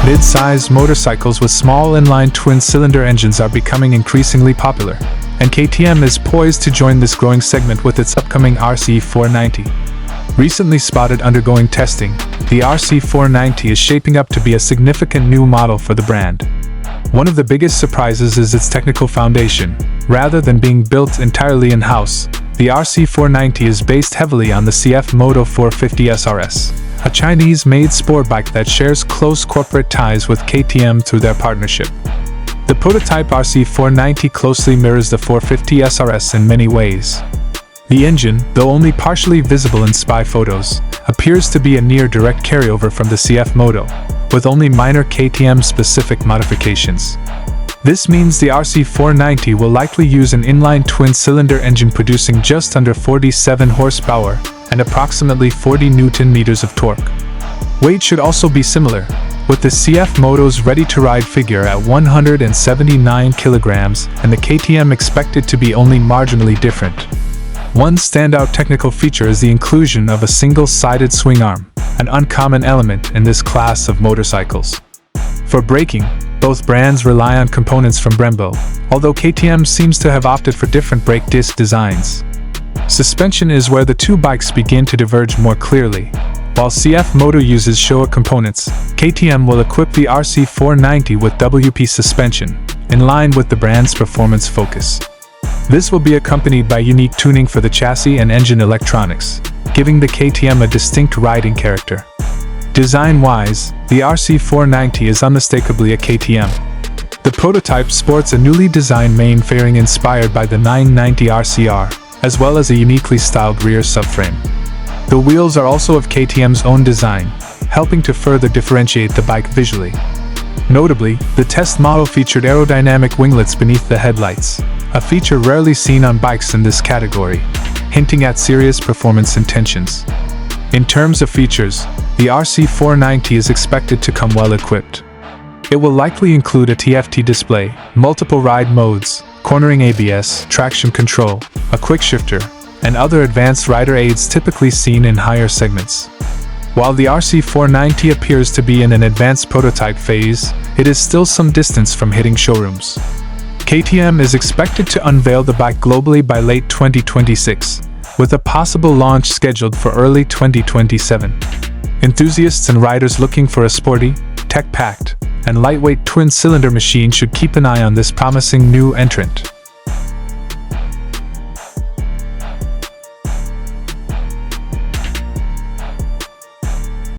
Mid-size motorcycles with small inline twin-cylinder engines are becoming increasingly popular, and KTM is poised to join this growing segment with its upcoming RC490. Recently spotted undergoing testing, the RC490 is shaping up to be a significant new model for the brand. One of the biggest surprises is its technical foundation. Rather than being built entirely in-house, the RC490 is based heavily on the CF Moto 450 SRS, a Chinese-made sport bike that shares close corporate ties with KTM through their partnership. The prototype RC490 closely mirrors the 450 SRS in many ways. The engine, though only partially visible in spy photos, appears to be a near-direct carryover from the CF Moto, with only minor KTM-specific modifications. This means the RC490 will likely use an inline twin-cylinder engine producing just under 47 horsepower and approximately 40 Nm of torque. Weight should also be similar, with the CF Moto's ready-to-ride figure at 179 kilograms and the KTM expected to be only marginally different. One standout technical feature is the inclusion of a single-sided swing arm, an uncommon element in this class of motorcycles. For braking, both brands rely on components from Brembo, although KTM seems to have opted for different brake disc designs. Suspension is where the two bikes begin to diverge more clearly. While CF Moto uses Showa components, KTM will equip the RC490 with WP suspension, in line with the brand's performance focus. This will be accompanied by unique tuning for the chassis and engine electronics, giving the KTM a distinct riding character. Design-wise, the RC490 is unmistakably a KTM. The prototype sports a newly designed main fairing inspired by the 990 RCR, as well as a uniquely styled rear subframe. The wheels are also of KTM's own design, helping to further differentiate the bike visually. Notably, the test model featured aerodynamic winglets beneath the headlights, a feature rarely seen on bikes in this category, hinting at serious performance intentions. In terms of features, the RC490 is expected to come well equipped. It will likely include a TFT display, multiple ride modes, cornering ABS, traction control, a quick shifter, and other advanced rider aids typically seen in higher segments. While the RC490 appears to be in an advanced prototype phase, it is still some distance from hitting showrooms. KTM is expected to unveil the bike globally by late 2026, with a possible launch scheduled for early 2027. Enthusiasts and riders looking for a sporty, tech-packed, and lightweight twin-cylinder machine should keep an eye on this promising new entrant.